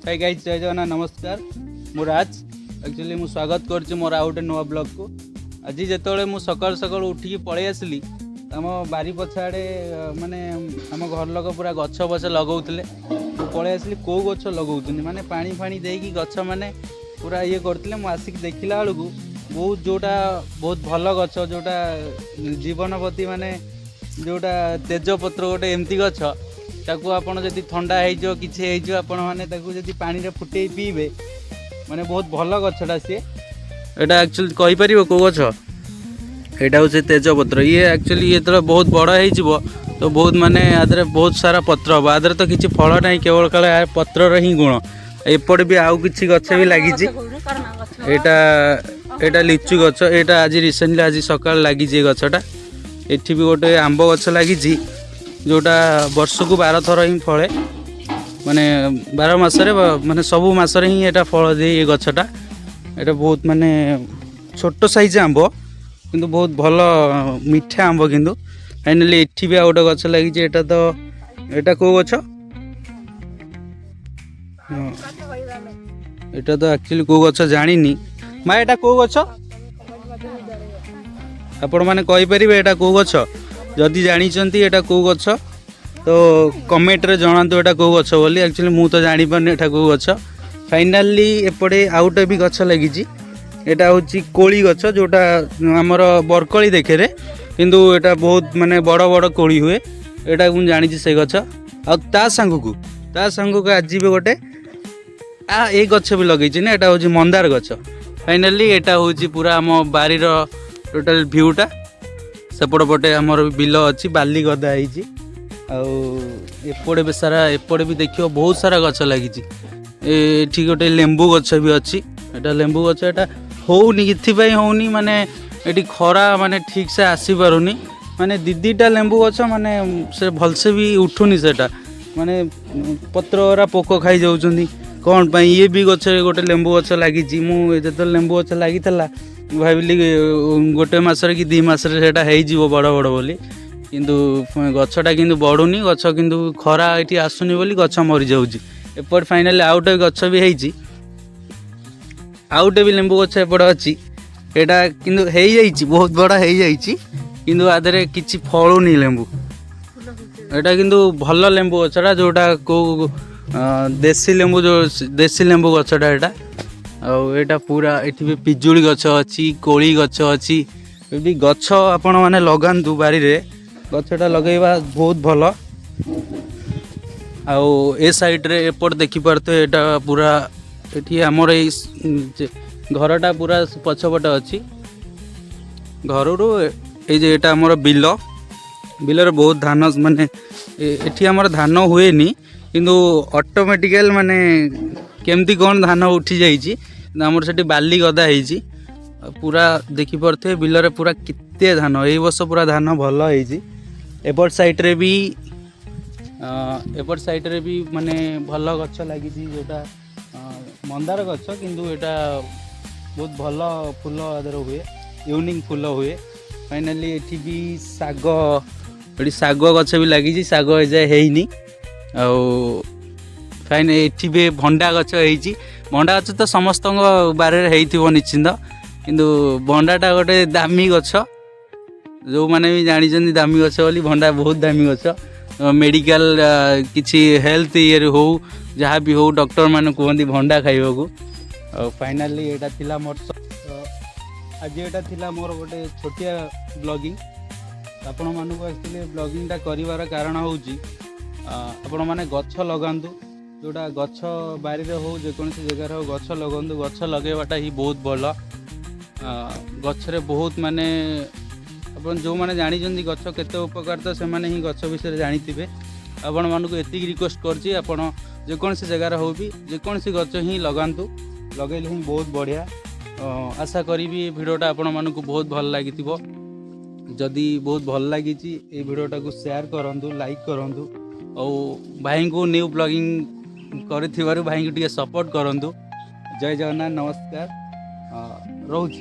Hi guys, जय जगन्नाथ, नमस्कार। मु राज एक्चुअली मु स्वागत करछि मोर आउट नुआ ब्लॉग को। आज जिते मु सकाल सकाल उठिकी पळै आसली आम बारी पछाड़े माने आम घर लोक पूरा गछ बछ लगौले पळै आसली को गछ लगौछन माने पानी फाणी देकी गछ माने पूरा ये करथिले। मु आसिक देखिला बेलू बहुत जोटा बहुत भल गछ जोटा जीवनपति माने जोटा तेजपत्र गोटे एमती गछ ताकू आपन जदि ठंडा हो कि आपण मैंने जदि पानी रे फुटे पीबे माने बहुत भल गछटा सी एटा एक्चुअली कहि परिबो को गछ एटा होचे तेजपत्र। ये एक्चुअली ये तो बहुत बड़ हो तो बहुत माने आदरे बहुत सारा पत्र हम आदरे तो किसी फल ना केवल काले पत्र ही गुण एपटे भी आउ किछि गछ भी लगी एटा एटा लिचु गछ एटा आज रिसेंटली आज सकाळ लगी गछटा। एठी भी गोटे आंब गछ लगी जोटा वर्ष को 12 थर ही फले माने 12 मासरे माने सबु मासरे ही एटा फल दे ये गछटा। एटा बहुत माने छोट साइज आंब किंतु बहुत भल मीठा आंब किंतु फाइनली एठी भी गोटे गछ लगी एटा तो एटा को गछ एटा तो एक्चुअली को गछ जानिनी मा एटा को गछ आपण माने कहि परिबे एटा को गछ जदि जानी एटा को गछ तो कमेंट रे जणातु एटा को गछ बोली। एक्चुअली मु तो जानि पारनी एटा को गछ। फाइनाली एपटे आउटे भी गछ लगी एटा होची कोली गछ जोटा हमर बरकली देखे रे किंतु एटा बहुत माने बड़ बड़ कोली हुए एटा मु जानि से गछ आ ता संगु को आज भी गोटे ए गछ भी लगे ना एटा होची मंदार गछ। फाइनाली एटा होची पूरा हम बारी रो टोटल व्यूटा सेपट पटे आमर बिल अच्छी बाली गदा होपटे भी सारा एपटे भी देखियो बहुत सारा गछ लगी एठी गोटे लेंबू गछ भी अच्छी एटा लेंबू गछ एटा होनी इथिपाई होनी माने एठी खरा माने ठीक से आसी पारुनी माने दीदीटा लेंबू गछ माने से भलसे भी उठुनी सेटा माने पत्ररा पोक खाई जाउछंदी कौन पाई ये भी गछ गोटे लेंबू गछ लगी मु जत लेंबू गछ लगी भाविली गोटे मसरे कि 2 मासरे हो बड़ बड़ बोली किंतु गछटा किंतु बढ़ुनी गछ किंतु खरा ये आसुनी बोली गछ मरी जाउची। एपट फाइनाली आउटे गछ भी है आउटे भी लेंबू गछ एपट अच्छी एटा किंतु हो जाइए बहुत बड़ा हो जाइए किंतु आधे किसी फलुनी लेंबू एटा किंतु भल लेंबू गछटा जोटा को देसी लेंबू जो देसी लेंबू गछटा एटा आउटा पूरा एठी भी पिजुली गछ अच्छी कोली गछ अच्छी भी गछ आपण माने लगातु बारी रे गछटा लगेबा बहुत भल। आउ ए साइड रे एपट देखि पारते एटा पूरा एठी हमर ए घरटा पूरा पछपट अच्छी घर रो ए जे एटा हमर बिल बिल रे बहुत धान माने एठी हमर धान हुएनी किंतु ऑटोमेटिकल माने केमती कौन धान उठी जाइए आमर से बाली गदा होती पूरा देखी पारे बिल पूरा केते धान ए वर्ष पूरा धान भल एपट साइड रे भी माने भल गछ लगी जोटा मंदार गछ किंतु एटा बहुत भल फूल आदर हुए यूनिक फूल हुए। फाइनाली एठी भी साग गछ भी लगी साग एजाए हैनी फाइन एठी भी भंडा गछ होईची भंडा गछ तो समस्त बारे होइथिबो निश्चिंत किंतु भंडाटा गोटे दामी गछ जो माने भी जानी दामी गछ बोली भंडा बहुत दामी गछ मेडिकल किछि हेल्थ ये हो जहाँ भी हो डॉक्टर मान कहते भंडा खाइबा को। फाइनाली एटा थिला मोर आज एटा थिला मोर गोटे छोटिया ब्लॉगिंग आपण मानक एक्चुअली ब्लॉगिंगटा करिवार कारण होउची आपण माने गछ लगांतु जोटा गछ बारी रे हो जेकोसी जगार हो गछ लगांतु गछ लगेबाटा ही बहुत भल गछरे बहुत माने अपन जो माने जानी गछ केते उपकारिता से माने ही गछ विषय जानिथिबे आपण मानक एतिक रिक्वेस्ट करछि आपण जेकोसी जगार हो भी जेकोसी गछ ही लगांतु लगेले ही बहुत बढ़िया। आशा करी भिडियोटा आपण मानक बहुत भल लागिथिबो जदि बहुत भल लगी ये भिडियोटा को शेयर करूँ लाइक करूँ और भाई को न्यू ब्लॉगिंग कर भाई को सपोर्ट करूँ। जय जगन्नाथ, नमस्कार, रोज।